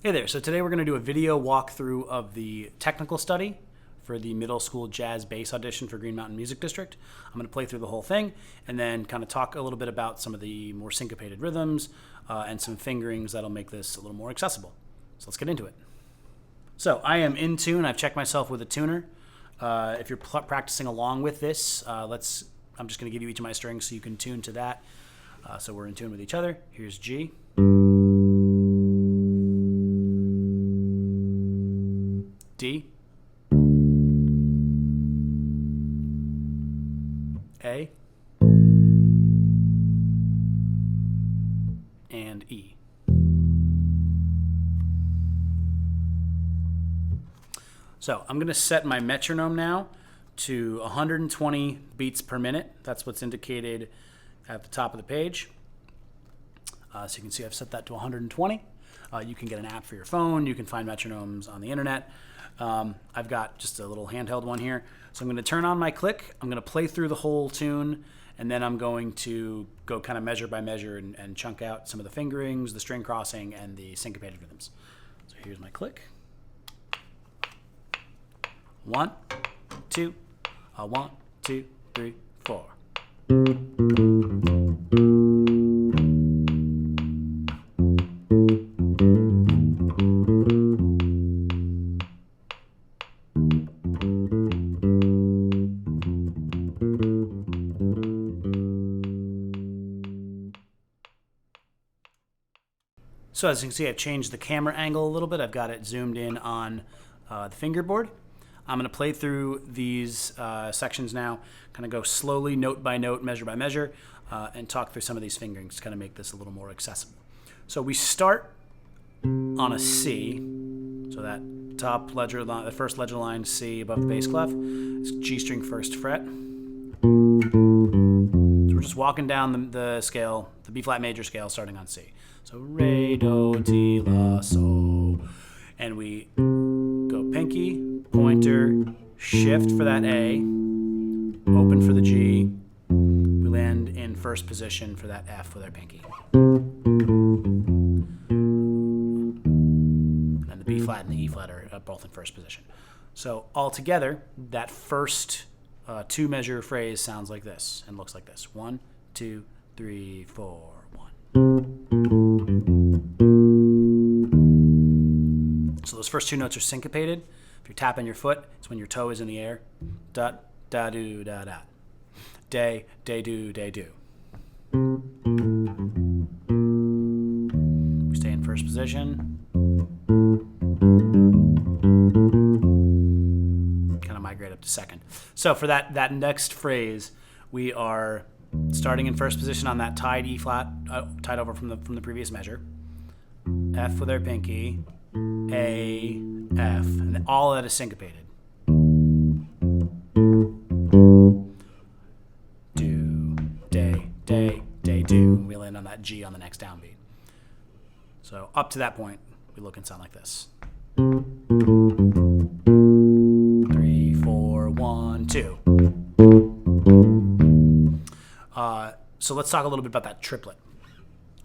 Hey there, so today we're going to do a video walkthrough of the technical study for the middle school jazz bass audition for Green Mountain Music District. I'm going to play through the whole thing and then kind of talk a little bit about some of the more syncopated rhythms and some fingerings that'll make this a little more accessible. So let's get into it. So I am in tune. I've checked myself with a tuner. If you're practicing along with this, I'm just going to give you each of my strings so you can tune to that. So we're in tune with each other. Here's G. D, A, and E. So I'm going to set my metronome now to 120 beats per minute. That's what's indicated at the top of the page. So you can see I've set that to 120. You can get an app for your phone. You can find metronomes on the internet. I've got just a little handheld one here. So I'm going to turn on my click. I'm going to play through the whole tune, and then I'm going to go kind of measure by measure and chunk out some of the fingerings, the string crossing, and the syncopated rhythms. So here's my click. 1, 2, 1, 2, 3, 4. So as you can see, I've changed the camera angle a little bit. I've got it zoomed in on the fingerboard. I'm going to play through these sections now, kind of go slowly, note by note, measure by measure, and talk through some of these fingerings to kind of make this a little more accessible. So we start on a C. So that top ledger line, the first ledger line, C above the bass clef, is G string first fret. So we're just walking down the scale, the B flat major scale, starting on C. So re, do, ti, la, so. And we go pinky, pointer, shift for that A, open for the G. We land in first position for that F with our pinky. And the B flat and the E flat are both in first position. So all together, that first two measure phrase sounds like this and looks like this. 1, 2, 3, 4, 1. So those first two notes are syncopated. If you're tapping your foot, it's when your toe is in the air. Da, da, do, da, da. Day, day, do, day, do. We stay in first position. Kind of migrate up to second. So for that next phrase, we are starting in first position on that tied E flat, tied over from the previous measure. F with our pinky, A, F, and all of that is syncopated. Do, day, day, day, do. We land on that G on the next downbeat. So up to that point, we look and sound like this. 3, 4, 1, 2. So let's talk a little bit about that triplet.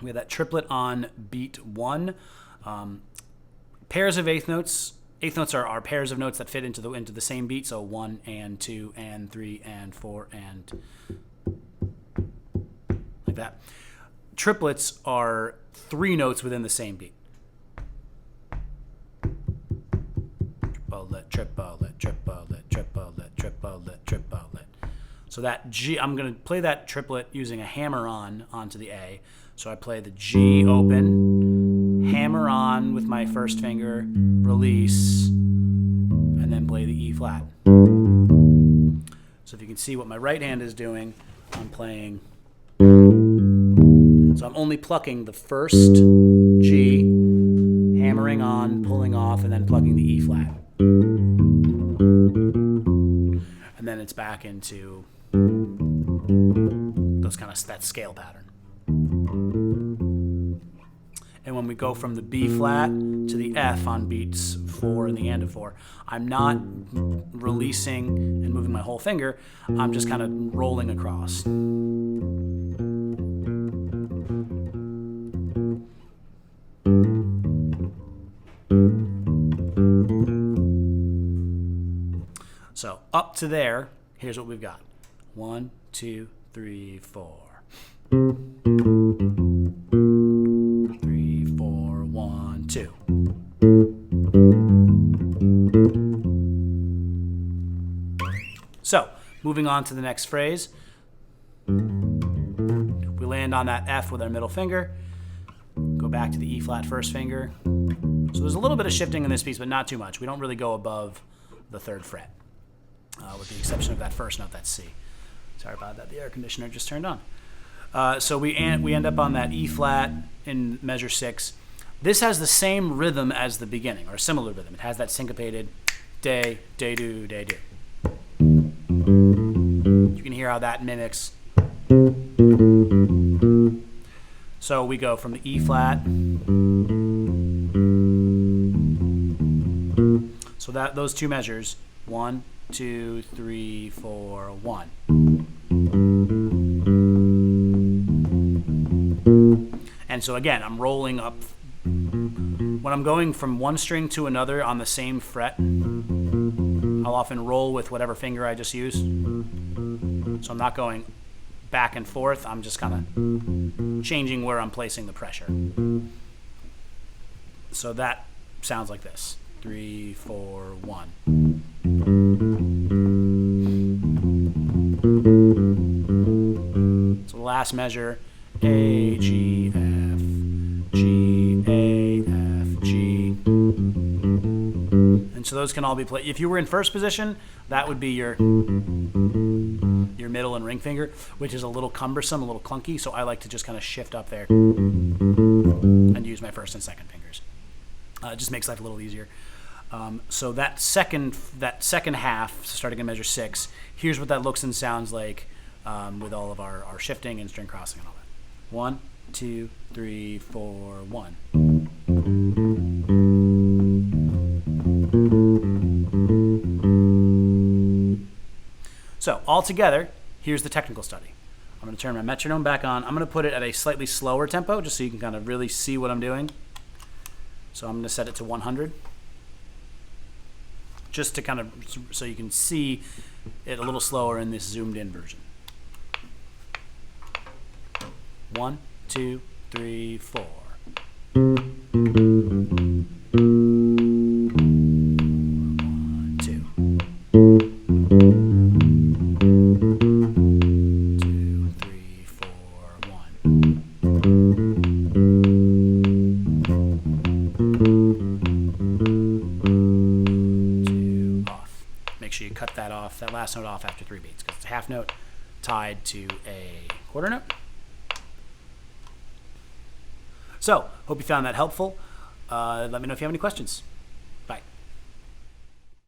We have that triplet on beat 1. Pairs of eighth notes. Eighth notes are pairs of notes that fit into the same beat. So 1 and 2 and 3 and 4 and like that. Triplets are 3 notes within the same beat. Triplet, triplet, triplet, triplet, triplet, triplet. So that G, I'm going to play that triplet using a hammer-on onto the A. So I play the G open, hammer on with my first finger, release, and then play the E flat. So if you can see what my right hand is doing, I'm playing. So I'm only plucking the first G, hammering on, pulling off, and then plucking the E flat. And then it's back into that scale pattern. And when we go from the B flat to the F on beats 4 and the end of 4, I'm not releasing and moving my whole finger. I'm just kind of rolling across. up to there, here's what we've got. 1, 2, 3, 4. 3, 4, 1, 2. So, moving on to the next phrase. We land on that F with our middle finger. Go back to the E flat first finger. So there's a little bit of shifting in this piece, but not too much. We don't really go above the 3rd fret, with the exception of that first note, that's C. Sorry about that, the air conditioner just turned on. So we end up on that E flat in measure 6. This has the same rhythm as the beginning, or a similar rhythm. It has that syncopated day, day do, day do. You can hear how that mimics. So we go from the E flat. So those 2 measures, 1, 2, 3, 4, 1. And so again, I'm rolling up. When I'm going from one string to another on the same fret, I'll often roll with whatever finger I just used. So I'm not going back and forth, I'm just kind of changing where I'm placing the pressure. So that sounds like this. 3, 4, 1. So the last measure, A, G, F, G, A, F, G. And so those can all be played. If you were in first position, that would be your middle and ring finger, which is a little cumbersome, a little clunky, so I like to just kind of shift up there and use my first and second fingers. It just makes life a little easier. So that second half, starting in measure 6, here's what that looks and sounds like with all of our shifting and string crossing and all that. 1, 2, 3, 4, 1. So all together, here's the technical study. I'm going to turn my metronome back on. I'm going to put it at a slightly slower tempo just so you can kind of really see what I'm doing. So I'm going to set it to 100. Just to kind of, so you can see it a little slower in this zoomed in version. 1, 2, 3, 4. 1, 2. 2, 3, 4, 1. Make sure you cut that off, that last note off after 3 beats, because it's a half note tied to a quarter note. So, hope you found that helpful. Let me know if you have any questions.